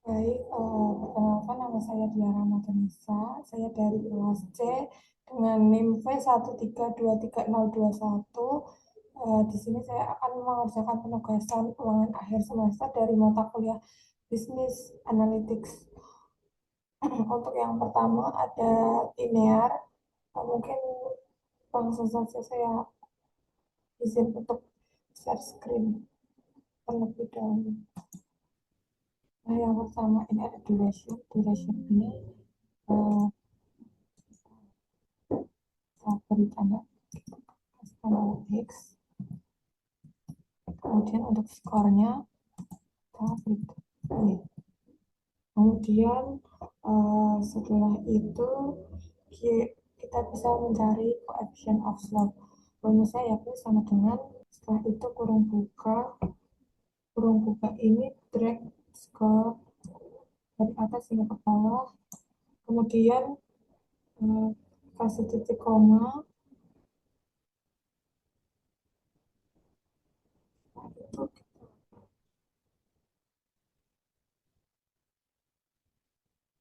Baik, perkenalkan nama saya Diana Madanisa. Saya dari kelas C dengan NIM V1323021. Di sini saya akan mengerjakan penugasan ulangan akhir semester dari mata kuliah Business Analytics. Untuk yang pertama ada linear. Mungkin langsung saja saya izin untuk share screen terlebih dahulu. Nah, yang pertama ini ada duration. Duration ini eh, beri tanda X. Kemudian untuk skornya kita beri Y. Kemudian setelah itu kita bisa mencari coefficient of slope. Rumusnya yakni sama dengan setelah itu kurung buka ini drag skor dari atas hingga ke bawah. Kemudian kasih titik koma. Itu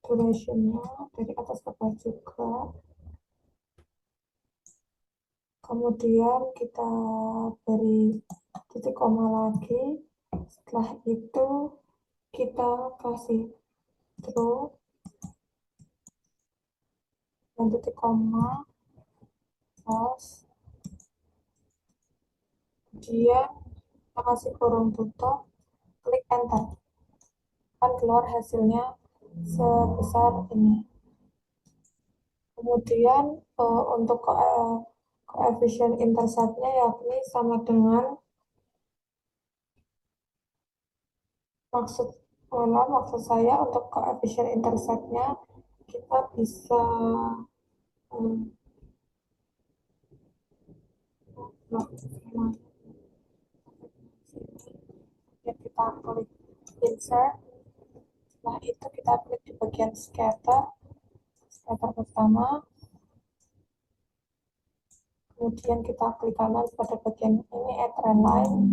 durationnya dari atas ke bawah juga. Kemudian kita beri titik koma lagi. Setelah itu kita kasih draw dan titik koma false. Kemudian kita kasih kurung tutup, klik enter, akan keluar hasilnya sebesar ini. Kemudian untuk koefisien interceptnya yakni sama dengan maksud saya untuk koefisien interceptnya kita bisa kita klik insert. Setelah itu kita klik di bagian scatter pertama, kemudian kita klik kanan pada bagian ini add trend line.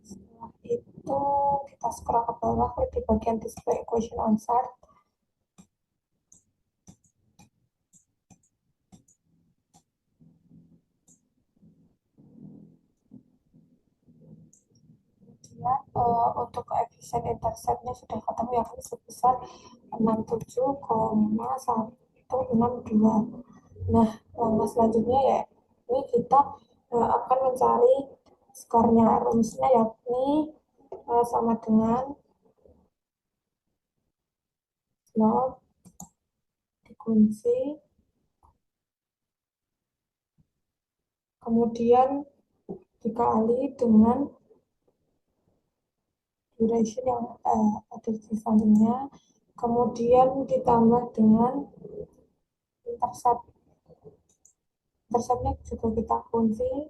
Setelah itu kita scroll ke bawah, klik di bagian display equation on chart. Kemudian untuk koefisien interceptnya sudah ketemu yakni sebesar 67,162. Nah, langkah selanjutnya ya ini kita akan mencari skornya. Rumusnya yakni sama dengan slope dikunci, kemudian dikali dengan duration yang ada di sampingnya, kemudian ditambah dengan intercept. Interceptnya juga kita kunci.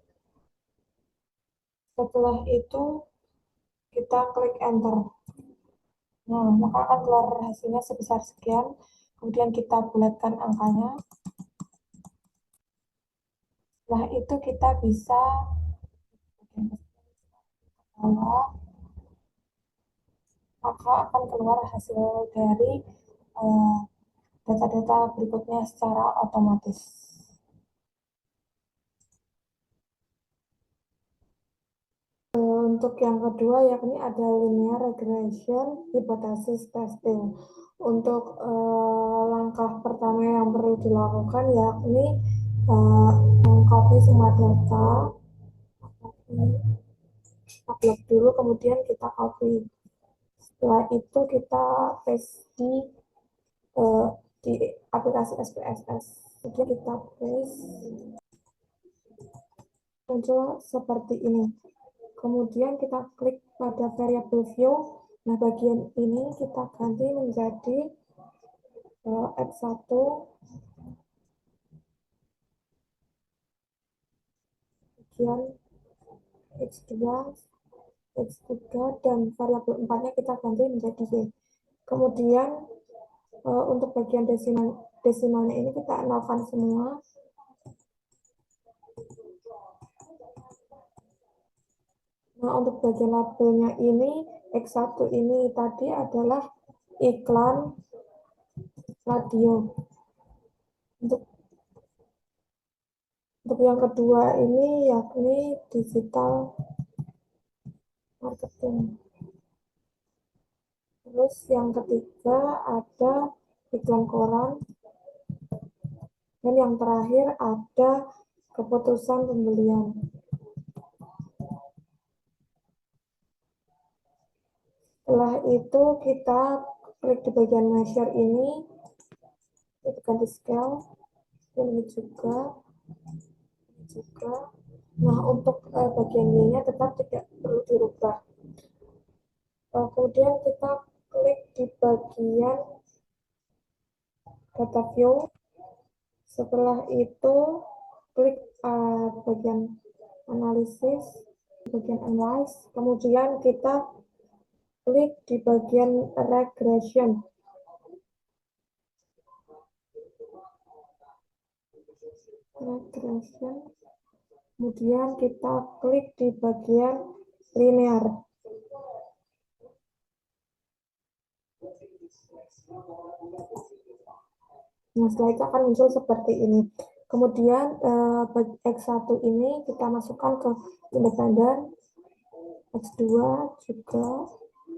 Setelah itu kita klik enter. Nah, maka akan keluar hasilnya sebesar sekian. Kemudian kita bulatkan angkanya. Setelah itu kita bisa maka akan keluar hasil dari data-data berikutnya secara otomatis. Untuk yang kedua yakni ada linear regression hypothesis testing. Untuk langkah pertama yang perlu dilakukan yakni mengcopy semua data, upload dulu, kemudian kita copy. Setelah itu kita paste di aplikasi SPSS. Kemudian kita paste, muncul seperti ini. Kemudian kita klik pada variable view. Nah, bagian ini kita ganti menjadi X1, kemudian X2, X3, dan variabel 4-nya kita ganti menjadi Y. Kemudian untuk bagian desimalnya ini kita nolkan semua. Nah, untuk bagian labelnya ini X1 ini tadi adalah iklan radio. Untuk yang kedua ini yakni digital marketing. Terus yang ketiga ada iklan koran. Dan yang terakhir ada keputusan pembelian. Setelah itu kita klik di bagian measure ini, kita ganti scale, dan ini juga. Nah, untuk bagian Y-nya tetap tidak perlu dirubah. Kemudian kita klik di bagian data view. Setelah itu klik bagian analisis, bagian analyze. Kemudian kita klik di bagian regression. Kemudian kita klik di bagian linear. Nah, setelah itu akan muncul seperti ini. Kemudian X1 ini kita masukkan ke independen, X2 juga,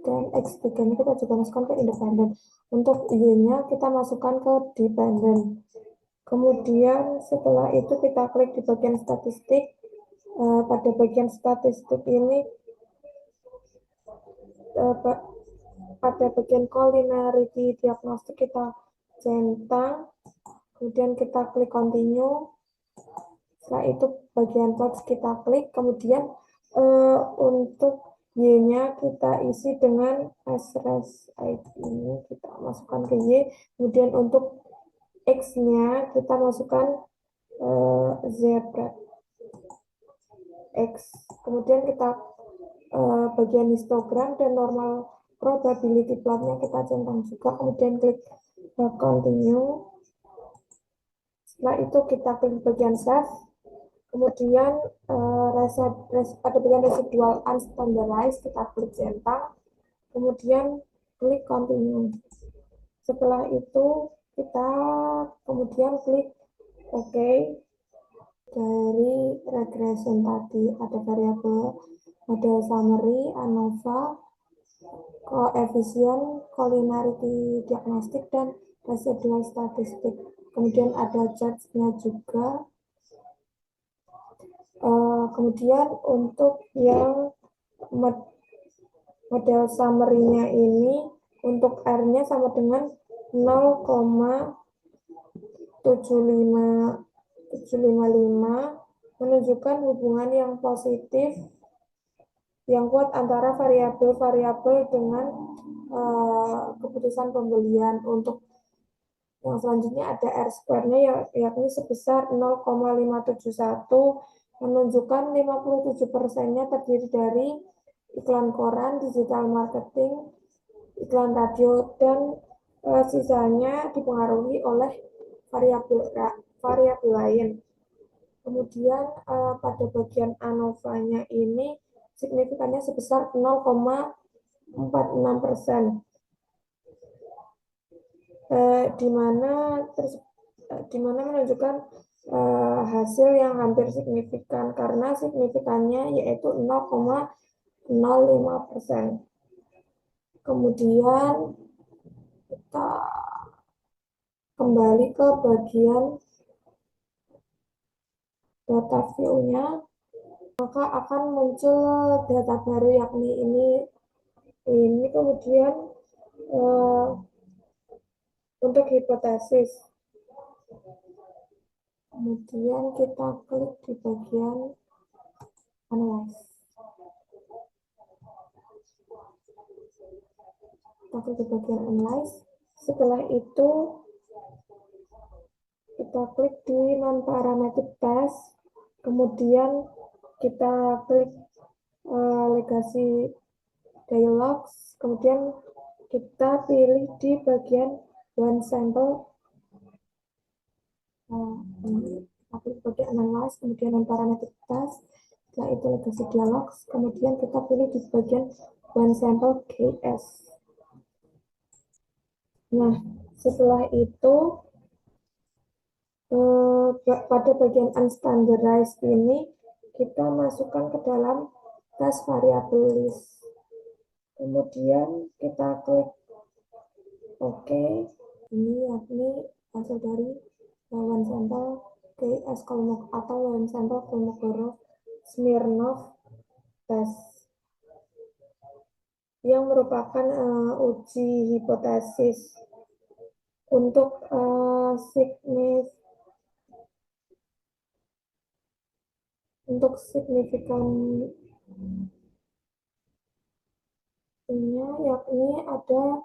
dan X3 ini kita juga masukkan ke independen. Untuk Y-nya kita masukkan ke dependen. Kemudian setelah itu kita klik di bagian statistik. Pada bagian statistik ini pada bagian culinarity diagnostik kita centang, kemudian kita klik continue. Setelah itu bagian text kita klik, kemudian untuk Y-nya kita isi dengan res ID ini kita masukkan ke Y, kemudian untuk X-nya kita masukkan zebra X, kemudian kita bagian histogram dan normal probability plotnya kita centang juga, kemudian klik continue. Setelah itu kita klik bagian save, kemudian pada bagian residual unstandardized kita klik centang, kemudian klik continue. Setelah itu kita kemudian klik OK. Dari regression tadi ada variabel, ada summary, ANOVA, koefisien, culinarity diagnostik, dan residual statistik. Kemudian ada charge-nya juga. Kemudian untuk yang model summary-nya ini, untuk R-nya sama dengan 0,755, menunjukkan hubungan yang positif yang kuat antara variabel-variabel dengan keputusan pembelian. Untuk yang selanjutnya ada R-square-nya yakni sebesar 0,571, menunjukkan 57%-nya terdiri dari iklan koran, digital marketing, iklan radio, dan sisanya dipengaruhi oleh variabel lain. Kemudian pada bagian ANOVA-nya ini signifikannya sebesar 0,46%, di mana menunjukkan hasil yang hampir signifikan karena signifikannya yaitu 0,05%. Kemudian kita kembali ke bagian data view-nya, maka akan muncul data baru yakni ini kemudian untuk hipotesis. Kemudian kita klik di bagian analyze. Kita klik di bagian analyze. Setelah itu kita klik di non-parametric test. Kemudian kita klik legacy dialogs. Kemudian kita pilih di bagian one sample. Kita klik bagian analyze, kemudian non-parametric test. Setelah itu legacy dialogs. Kemudian kita pilih di bagian one sample KS. Nah, setelah itu pada bagian unstandardized ini kita masukkan ke dalam tes variable list. Kemudian kita klik OK. Ini yakni hasil dari one sample KS atau one sample Kolmogorov Smirnov test yang merupakan uji hipotesis untuk signifikannya yakni ada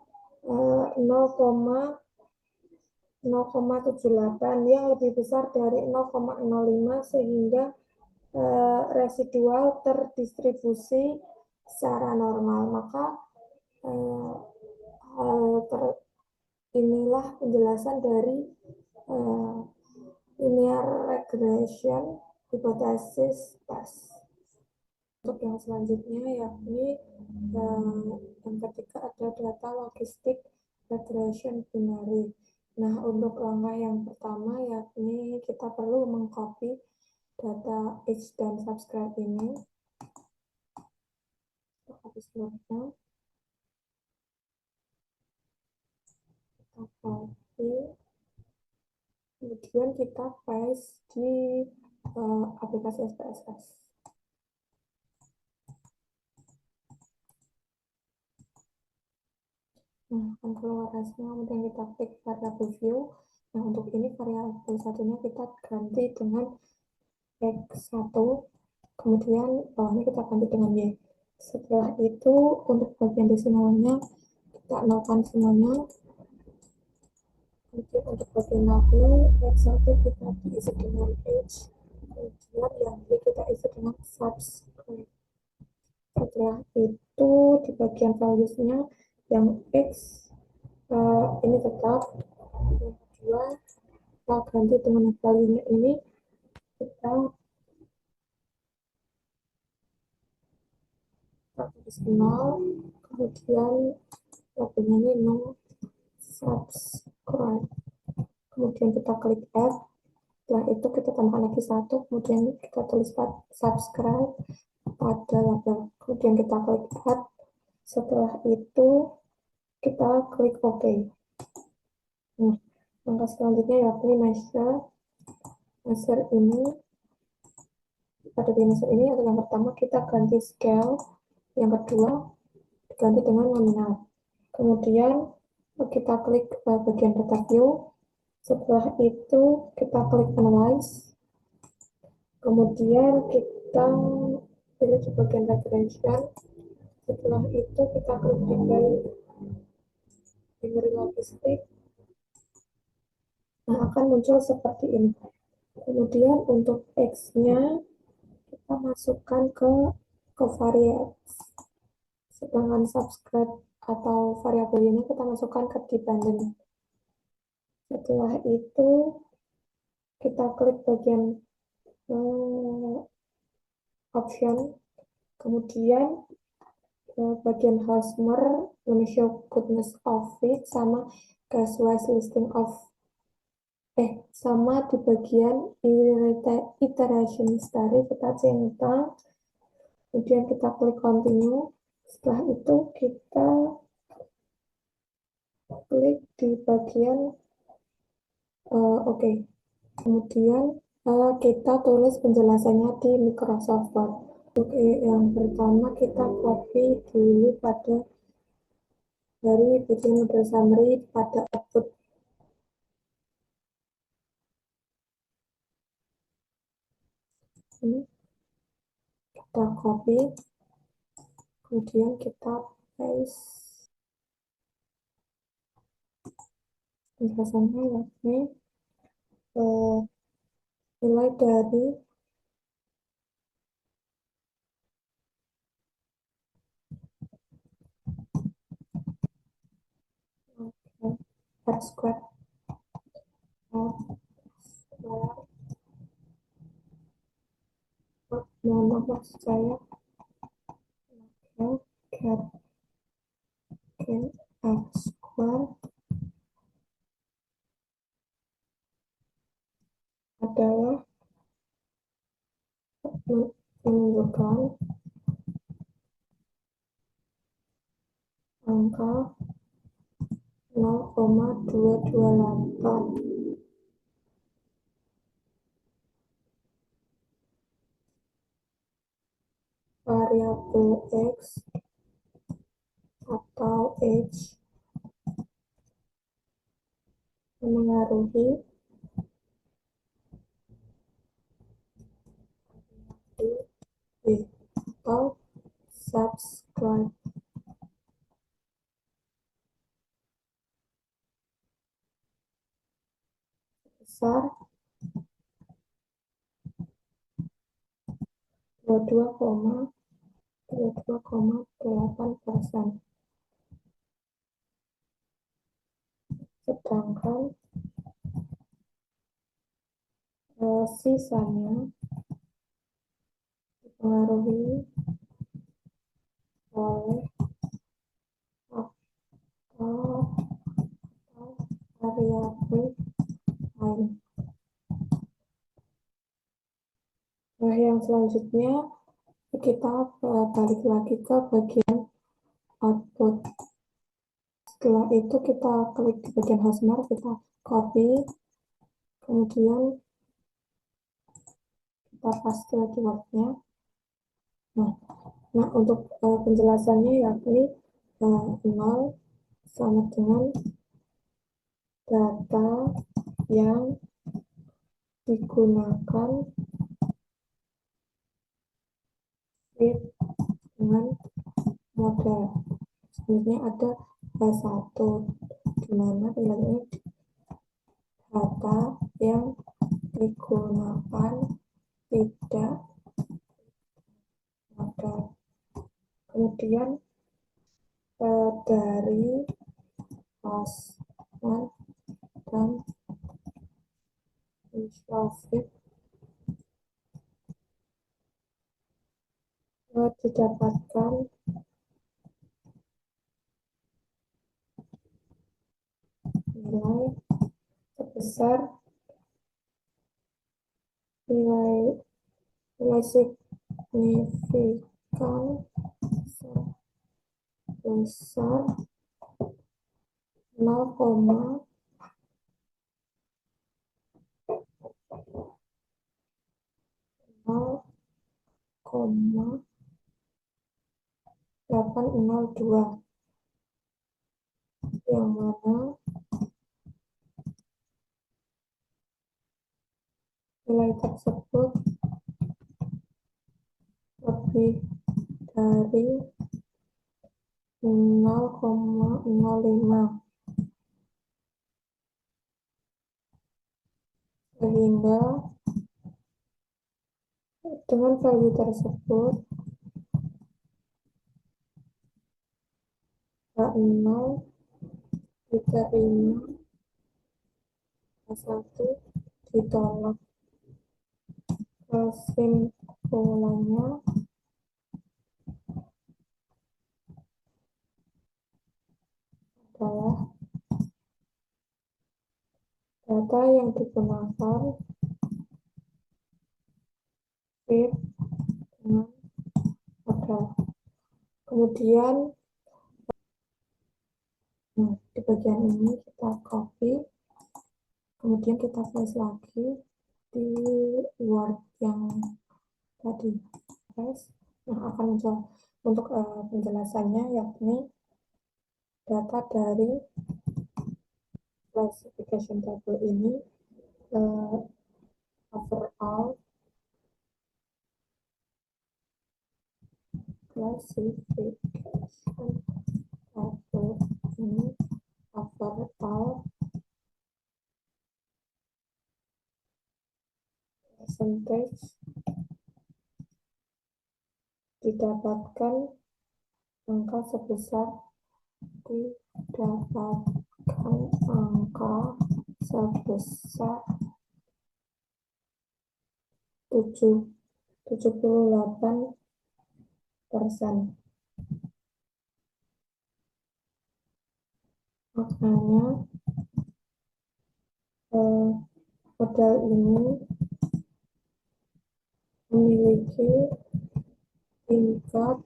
0,078 yang lebih besar dari 0,05 sehingga residual terdistribusi secara normal. Maka inilah penjelasan dari linear regression hypothesis test. Untuk yang selanjutnya yakni yang ketiga ada data logistik regression binary. Nah, untuk langkah yang pertama yakni kita perlu mengcopy data age dan subscribe ini. Kita copy seluruhnya. Kita copy. Kemudian kita paste di aplikasi SPSS. Nah, akan keluar hasilnya, kemudian kita klik variable view. Nah, untuk ini variabel satunya kita ganti dengan X1, kemudian bawahnya kita ganti dengan Y. Setelah itu, untuk bagian desimalnya, kita nolkan semuanya. Kemudian untuk bagian W, X1 kita diisi dengan H, kemudian yang Y kita isi dengan subscribe. Setelah itu, di bagian values-nya, yang X ini tetap, yang kedua kita ganti dengan value-nya ini, kita tulis 0, kemudian labelnya ini no subscribe, kemudian kita klik add. Setelah itu kita tambahkan lagi 1, kemudian kita tulis subscribe pada label, kemudian kita klik add. Setelah itu kita klik OK. Nah, langkah selanjutnya yakni measure ini. Pada measure ini yang pertama kita ganti scale, yang kedua diganti dengan nominal. Kemudian kita klik bagian data view. Setelah itu kita klik analyze. Kemudian kita pilih di bagian regression. Setelah itu kita klik binary logistik. Nah, akan muncul seperti ini. Kemudian untuk X-nya kita masukkan ke variable. Sedangkan subscribe atau variabel ini kita masukkan ke dependent. Setelah itu kita klik bagian option, kemudian bagian Hosmer show goodness of it sama case-wise listing of sama di bagian iteration history kita centang, kemudian kita klik continue. Setelah itu kita klik di bagian OK. Kemudian kita tulis penjelasannya di Microsoft Word. Untuk yang pertama kita copy dulu dari bagian model summary pada output. Ini kita copy, kemudian kita paste penjelasannya yakni nilai dari R square mohon maaf maksud saya in X square adalah menunjukkan angka 0,228. Variabel X atau H memengaruhi D atau subscribe besar 22,8%, sedangkan sisanya dipengaruhi oleh faktor atau variabel lain. Nah, yang selanjutnya kita balik lagi ke bagian output. Setelah itu kita klik di bagian housemark, kita copy, kemudian kita paste keywordnya. Nah, untuk penjelasannya yakni 0 sama dengan data yang digunakan fit dengan model. Sebenarnya ada satu di mana nilainya data yang digunakan tidak model. Kemudian dari housemark dan visual fit didapatkan nilai sebesar nilai signifikan sebesar 0,808. Yang mana nilai tersebut lebih dari 0,05, sehingga dengan value tersebut H0 diterima, H1 ditolak. Kesimpulannya adalah data yang digunakan fit dengan model. Kemudian di bagian ini kita copy, kemudian kita paste lagi di Word yang tadi. Nah, akan muncul untuk penjelasannya, yakni data dari classification table ini overall classification table ini overall percentage didapatkan angka sebesar 78%. Maknanya modal ini memiliki tingkat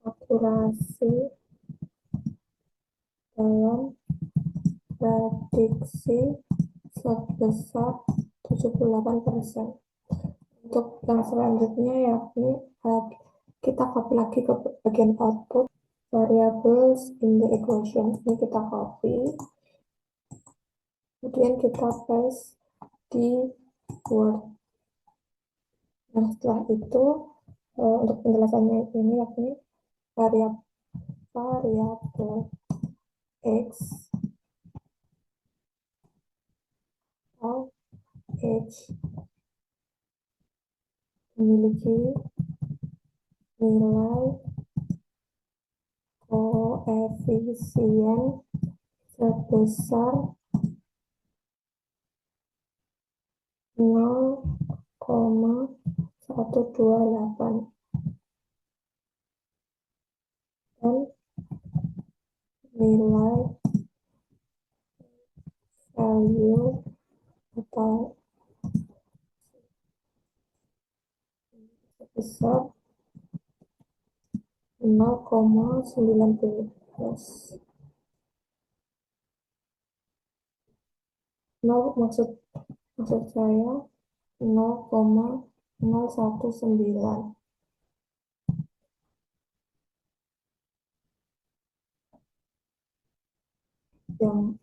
akurasi dalam prediksi sebesar 78%. Untuk yang selanjutnya yakni kita copy lagi ke bagian output variables in the equation. Ini kita copy, kemudian kita paste di Word. Nah, setelah itu untuk penjelasannya ini yakni variabel X atau H memiliki nilai koefisien sebesar 0,128 dan nilai value atau sebesar 0,19. Maksud saya 0,019 yang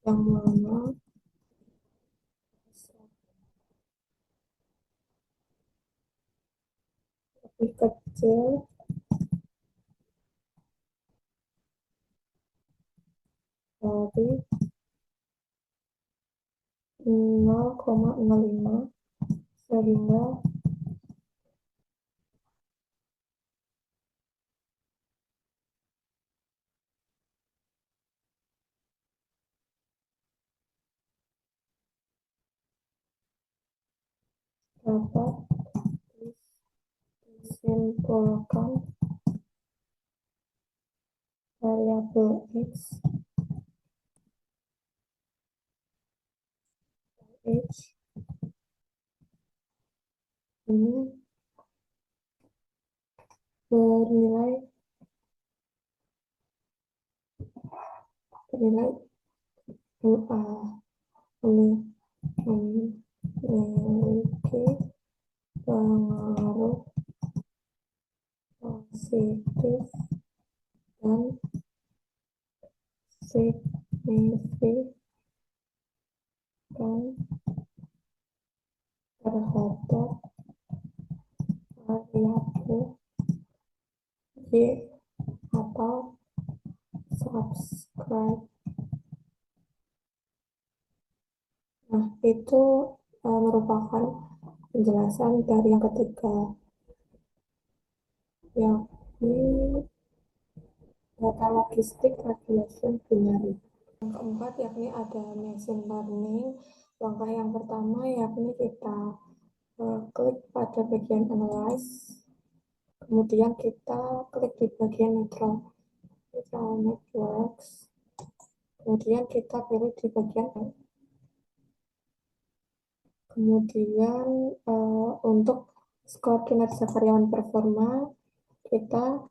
mana lebih kecil dari 0,05 sehingga dapat disimpulkan variabel X H ini bernilai memiliki pengaruh positif dan signifikan terhadap variabel Y atau subscribe. Nah, itu merupakan penjelasan dari yang ketiga, yakni data logistik regulation binary. Yang keempat yakni ada machine learning. Langkah yang pertama yakni kita klik pada bagian analyze, kemudian kita klik di bagian neural networks, kemudian kita pilih di bagian kemudian untuk skor kinerja karyawan performa kita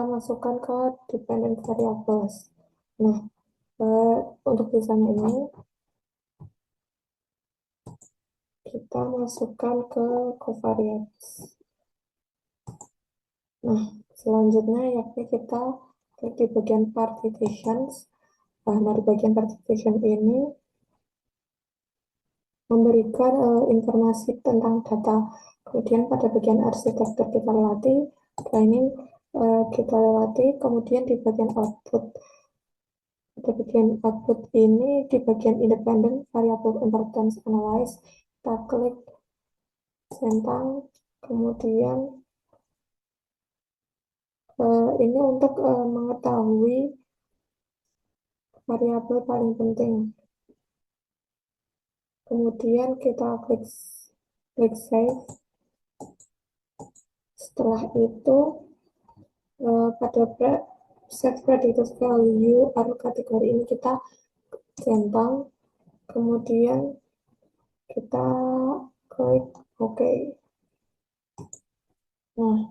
masukkan ke dependent variables. Nah, untuk misalnya ini kita masukkan ke covariates. Nah, selanjutnya yakni kita klik di bagian partitions. Nah, dari bagian partition ini memberikan informasi tentang data. Kemudian pada bagian arsitektur kita lewati, training kita lewati, kemudian di bagian output. Pada bagian output ini di bagian independent variable importance analyze, kita klik centang, kemudian ini untuk mengetahui variabel paling penting. Kemudian kita klik save. Setelah itu pada set predicted value atau kategori ini kita centang, kemudian kita klik OK. Nah,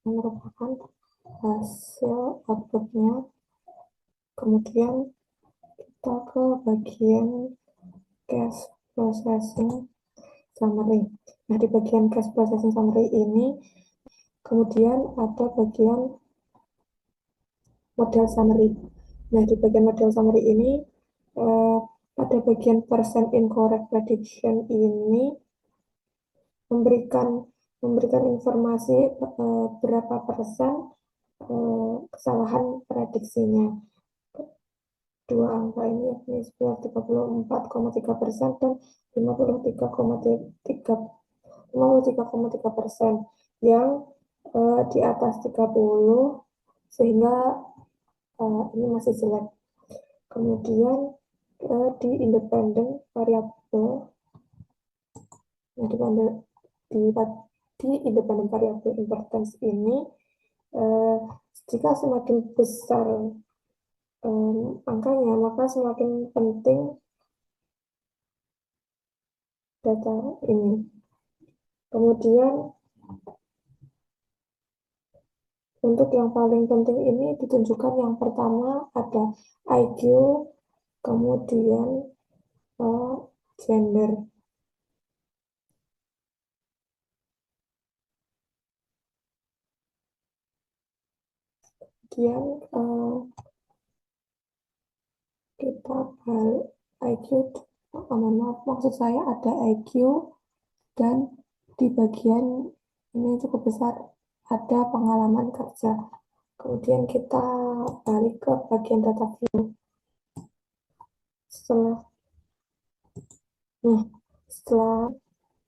ini merupakan hasil outputnya. Kemudian kita ke bagian cache processing summary. Nah, di bagian cache processing summary ini kemudian ada bagian model summary. Nah, di bagian model summary ini pada bagian percent incorrect prediction ini memberikan informasi berapa persen kesalahan prediksinya. Dua angka ini yakni 34,3% dan 53,3% yang di atas 30 sehingga ini masih jelek. Kemudian di independent variable di independent variable importance ini jika semakin besar angkanya, maka semakin penting data ini. Kemudian untuk yang paling penting ini ditunjukkan yang pertama ada IQ, kemudian gender. Kemudian kita balik IQ, maksud saya ada IQ dan di bagian ini cukup besar ada pengalaman kerja. Kemudian kita balik ke bagian data view. Setelah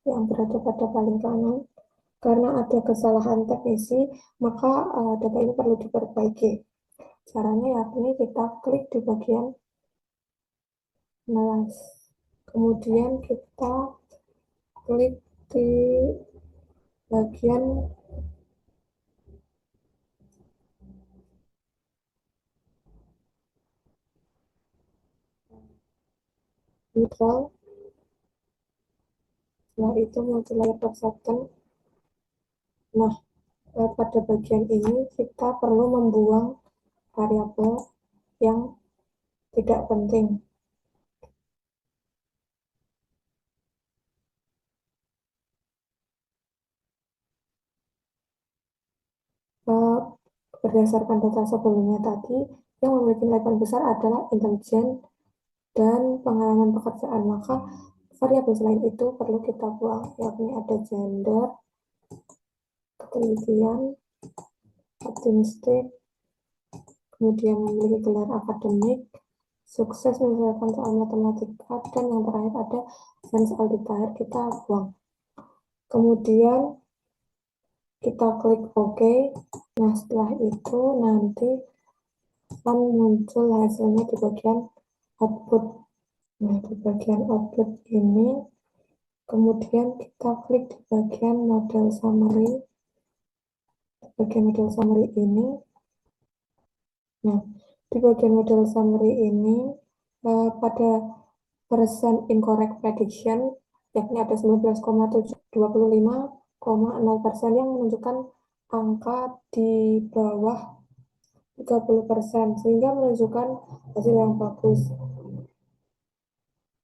yang berada pada paling kanan, karena ada kesalahan teknisi, maka data ini perlu diperbaiki. Caranya yakni kita klik di bagian analyze. Kemudian kita klik di bagian neutral. Setelah itu multilayer acceptance. Nah, pada bagian ini kita perlu membuang variabel yang tidak penting. Berdasarkan data sebelumnya tadi, yang memiliki nilai besar adalah intelijen dan pengalaman pekerjaan, maka variabel selain itu perlu kita buang, yakni ada gender, ketelitian, optimistik, kemudian memiliki gelar akademik, sukses menyelesaikan soal matematika, dan yang terakhir ada Hans Aldipaher, kita buang. Kemudian kita klik OK. Nah, setelah itu nanti akan muncul hasilnya di bagian output. Nah, di bagian output ini kemudian kita klik di bagian model summary. Di bagian model summary ini, nah, di bagian model summary ini pada percent incorrect prediction yakni ada 19,25,0% yang menunjukkan angka di bawah 30%, sehingga menunjukkan hasil yang bagus.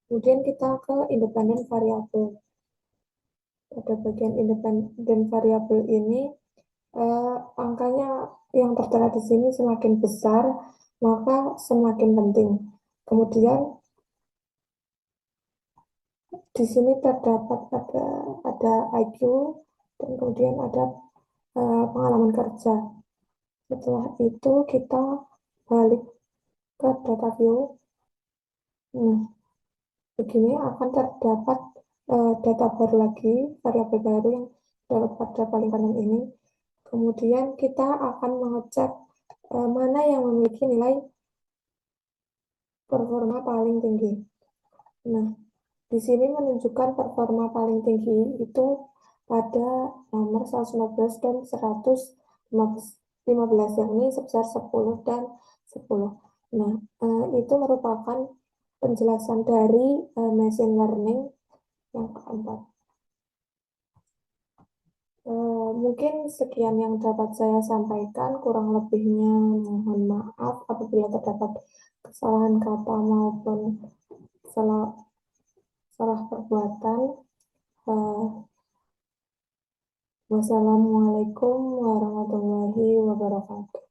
Kemudian kita ke independent variable. Pada bagian independent variable ini, angkanya yang tertera di sini semakin besar, maka semakin penting. Kemudian di sini terdapat ada IQ dan kemudian ada pengalaman kerja. Setelah itu kita balik ke data view. Nah, begini akan terdapat data baru lagi, variabel baru yang terdapat pada paling kanan ini. Kemudian kita akan mengecek mana yang memiliki nilai performa paling tinggi. Nah, di sini menunjukkan performa paling tinggi itu pada nomor 115 dan 115. 15, yakni sebesar 10 dan 10. Nah, itu merupakan penjelasan dari machine learning yang keempat. Mungkin sekian yang dapat saya sampaikan, kurang lebihnya mohon maaf apabila terdapat kesalahan kata maupun salah, salah perbuatan. Uh, Wassalamualaikum warahmatullahi wabarakatuh.